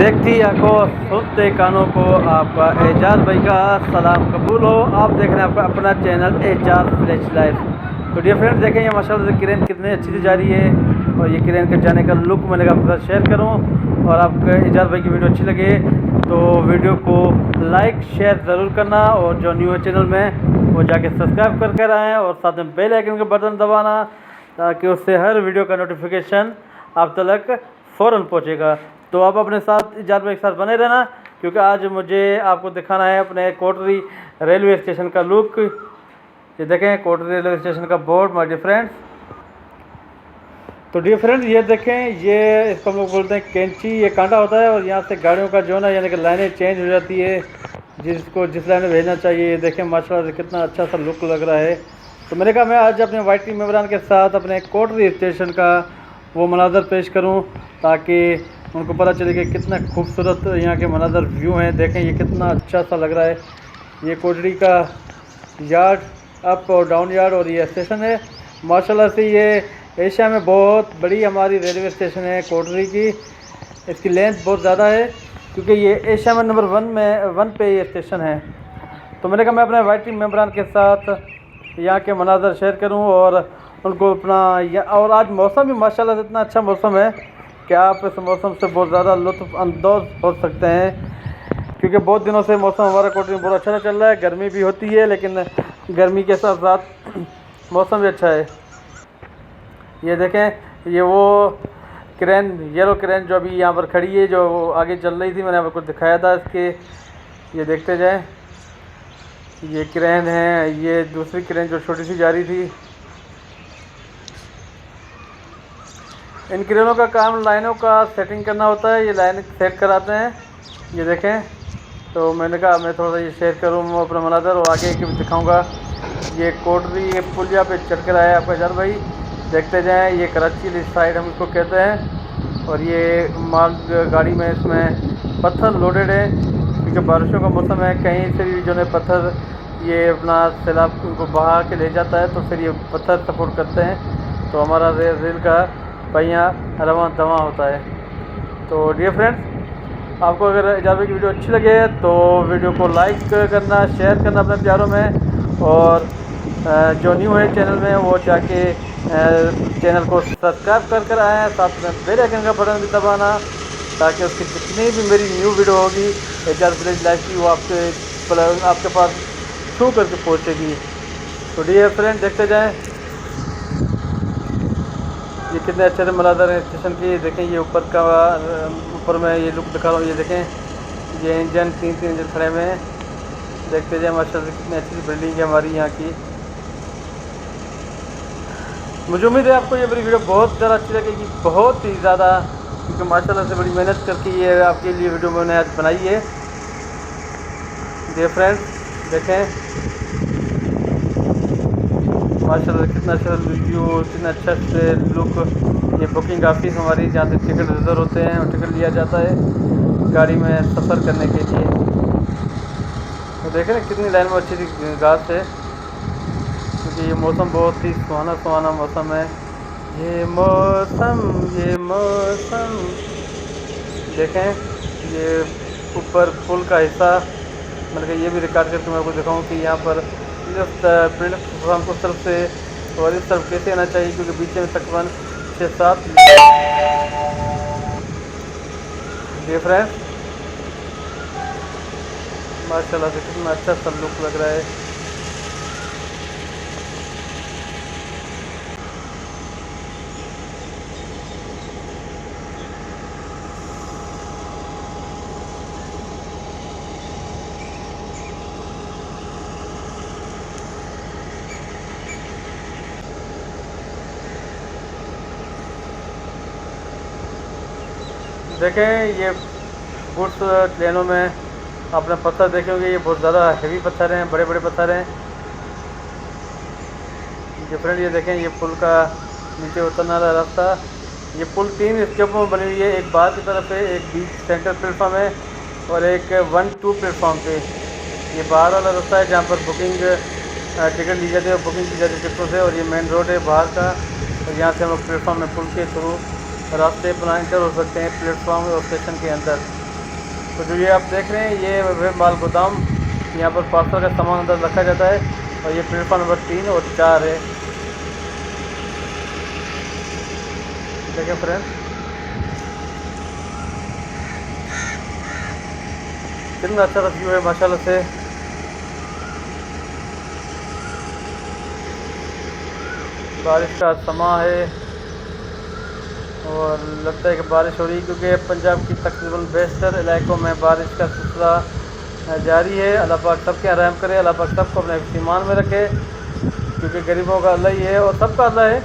देखती आंखों सुनते कानों को आपका एजाज भाई का सलाम कबूल हो। आप देख रहे हैं आपका अपना चैनल एजाज फ्लैश लाइफ। तो डियर फ्रेंड्स, देखें ये माशाल्लाह से क्रेन कितनी अच्छी सी जा रही है और ये क्रेन के जाने का लुक मैंने आपके साथ शेयर करूं। और आपको एजाज भाई की वीडियो अच्छी लगे तो वीडियो को लाइक शेयर ज़रूर करना और जो न्यू है चैनल में वो जाके सब्सक्राइब करके आएँ और साथ में बेल आइकन का बटन दबाना ताकि उससे हर वीडियो का नोटिफिकेशन आप तक फ़ौरन पहुँचेगा। तो आप अपने साथ एजाज भाई के साथ बने रहना क्योंकि आज मुझे आपको दिखाना है अपने कोटरी रेलवे स्टेशन का लुक। ये देखें कोटरी रेलवे स्टेशन का बोर्ड माय डियर फ्रेंड्स। तो डियर फ्रेंड्स ये देखें, ये इसको हम लोग बोलते हैं कैंची, ये कांटा होता है और यहाँ से गाड़ियों का जो ना यानी कि लाइनें चेंज हो जाती है जिसको जिस लाइन में भेजना चाहिए। ये देखें माशाल्लाह से कितना अच्छा सा लुक लग रहा है। तो मैंने कहा मैं आज अपने वाइट टीम मेंबरान के साथ अपने कोटरी स्टेशन का वो मनाजर पेश करूँ ताकि उनको पता चले कि कितना खूबसूरत यहाँ के मनाजर व्यू हैं। देखें ये कितना अच्छा सा लग रहा है। ये कोटरी का यार्ड, अप और डाउन यार्ड, और ये स्टेशन है। माशाल्लाह से ये एशिया में बहुत बड़ी हमारी रेलवे स्टेशन है कोटरी की। इसकी लेंथ बहुत ज़्यादा है क्योंकि ये एशिया में नंबर 1 पे ये स्टेशन है। तो मैंने कहा मैं अपने वाइट टीम मेंबरान के साथ यहाँ के मनाजर शेयर करूँ और उनको अपना और आज मौसम भी माशाल्लाह से इतना अच्छा मौसम है कि आप इस मौसम से बहुत ज़्यादा लुत्फ़ अंदोज़ हो सकते हैं क्योंकि बहुत दिनों से मौसम हमारा कोटरी में बहुत अच्छा चल रहा है। गर्मी भी होती है लेकिन गर्मी के साथ साथ मौसम भी अच्छा है। ये देखें ये वो क्रेन, येलो क्रेन जो अभी यहाँ पर खड़ी है जो आगे चल रही थी, मैंने आपको दिखाया था इसके। ये देखते जाएँ, ये क्रेन है, ये दूसरी क्रेन जो छोटी सी जा रही थी। इन क्रेनों का काम लाइनों का सेटिंग करना होता है, ये लाइन सेट कराते हैं। ये देखें, तो मैंने कहा मैं थोड़ा सा ये शेयर करूँ अपना मनाजर और आगे के भी दिखाऊंगा। ये कोटरी ये पुलिया पे चढ़ कर आया आपका एजाज भाई, देखते जाएं। ये कराची साइड हम इसको कहते हैं और ये माल गाड़ी में इसमें पत्थर लोडेड है क्योंकि बारिशों का मौसम है। कहीं से भी जो है पत्थर ये अपना सैलाब उनको बहा के ले जाता है तो फिर ये पत्थर सपोर्ट करते हैं तो हमारा रेल का पहिया रवां दवां होता है। तो डियर फ्रेंड्स, आपको अगर एजाज भाई की वीडियो अच्छी लगे तो वीडियो को लाइक करना, शेयर करना अपने प्यारों में, और जो न्यू है चैनल में वो जाके चैनल को सब्सक्राइब कर आएँ, साथ में बेल आइकन का बटन भी दबाना ताकि उसकी जितनी भी मेरी न्यू वीडियो होगी एजाज फ्लैश लाइफ की वो आपके पास छू करके पहुँचेगी। तो डियर फ्रेंड देखते जाएँ ये कितने अच्छे से मनाजर हैं स्टेशन की। देखें ये ऊपर में ये लुक दिखा रहा हूँ। ये देखें ये इंजन, तीन इंजन खड़े हुए हैं। देखते जाए माशाल्लाह से कितनी अच्छी सी बिल्डिंग है हमारी यहाँ की। मुझे उम्मीद है आपको ये मेरी वीडियो बहुत ज़्यादा अच्छी लगेगी, बहुत ही ज़्यादा, क्योंकि माशाल्लाह से बड़ी मेहनत करके ये आपके लिए वीडियो मैंने आज बनाई है। डियर फ्रेंड्स देखें माशाल्लाह कितना अच्छा व्यू, कितना अच्छा से लुक। ये बुकिंग ऑफिस हमारी जहाँ से टिकट रिजर्व होते हैं और टिकट लिया जाता है गाड़ी में सफ़र करने के लिए। तो देखें ना कितनी लाइन में अच्छी सी घास है क्योंकि ये मौसम बहुत ही सुहाना मौसम है। ये मौसम देखें, ये ऊपर पुल का हिस्सा मतलब ये भी रिकॉर्ड करके मैं आपको दिखाऊँ कि यहाँ पर प्लेटफॉर्म को तरफ से और इस तरफ कैसे आना चाहिए क्योंकि बीच में तकरीबन 6-7 डिफरेंस। माशाल्लाह से कितना अच्छा सा लुक लग रहा है। देखें ये गुड्स ट्रेनों में आपने पत्थर देखे होंगे, ये बहुत ज़्यादा हेवी पत्थर हैं, बड़े पत्थर हैं। डिफरेंट ये देखें ये पुल का नीचे उतरने वाला रास्ता। ये पुल 3 स्टेपों में बनी हुई है, एक बाहर की तरफ है, एक बीच सेंटर प्लेटफॉर्म है और एक 1-2 प्लेटफॉर्म पे। ये बाहर वाला रास्ता है जहाँ पर बुकिंग टिकट ली जाती है और बुकिंग की जाती है टिकटों से, और ये मेन रोड है बाहर का। और यहाँ से हम लोग प्लेटफॉर्म में पुल के थ्रू रास्ते अपना इंटर हो सकते हैं प्लेटफॉर्म और स्टेशन के अंदर। तो जो ये आप देख रहे हैं ये है माल गोदाम, यहाँ पर पार्सल का सामान अंदर रखा जाता है। और ये प्लेटफॉर्म नंबर 3 और 4 है। देखिए फ्रेंड्स कितना अच्छा व्यू है माशाल्लाह से। बारिश का समा है और लगता है कि बारिश हो रही है, क्योंकि पंजाब की तकरीबन बेशतर इलाकों में बारिश का सिलसिला जारी है। अल्लाह पाक सबके यहाँ रहम करे, अल्लाह पाक सबको अपने ईमान में रखे, क्योंकि गरीबों का अल्लाह ही है और सबका अल्लाह है।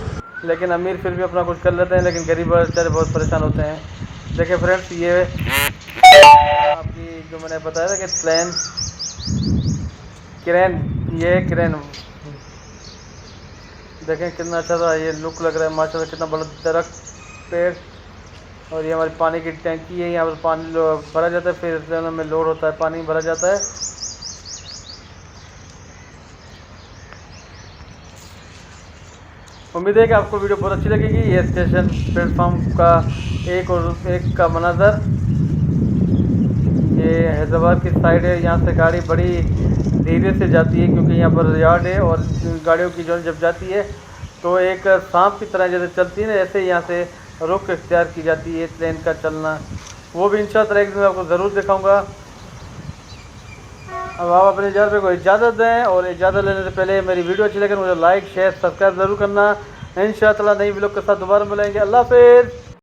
लेकिन अमीर फिर भी अपना कुछ कर लेते हैं, लेकिन गरीब बेचारे बहुत परेशान होते हैं। देखिए फ्रेंड्स ये आपकी जो मैंने बताया था कि क्रेन, ये क्रेन देखें कितना अच्छा था, ये लुक लग रहा है माशाल्लाह। कितना बड़ा दरख्त, पेड़, और ये हमारी पानी की टैंकी है। यहाँ पर पानी भरा जाता है, फिर ट्रेनों में लोड होता है, पानी भरा जाता है। उम्मीद है कि आपको वीडियो बहुत अच्छी लगेगी। ये स्टेशन प्लेटफॉर्म का एक का मंजर, ये हैदराबाद की साइड है। यहाँ से गाड़ी बड़ी धीरे से जाती है, क्योंकि यहाँ पर यार्ड है और गाड़ियों की जो जब जाती है तो एक सांप की तरह जैसे चलती है ना, ऐसे यहाँ से रुख इख्तियार की जाती है ट्रेन का चलना। वो भी इंशाअल्लाह एक दिन आपको ज़रूर दिखाऊंगा। अब आप अपने इजाज़त को इजाज़त दें, और इजाज़त लेने से पहले मेरी वीडियो अच्छी लगे मुझे लाइक शेयर सब्सक्राइब ज़रूर करना। इंशाअल्लाह नई व्लॉग के साथ दोबारा मिलेंगे। अल्लाह हाफ़िज़।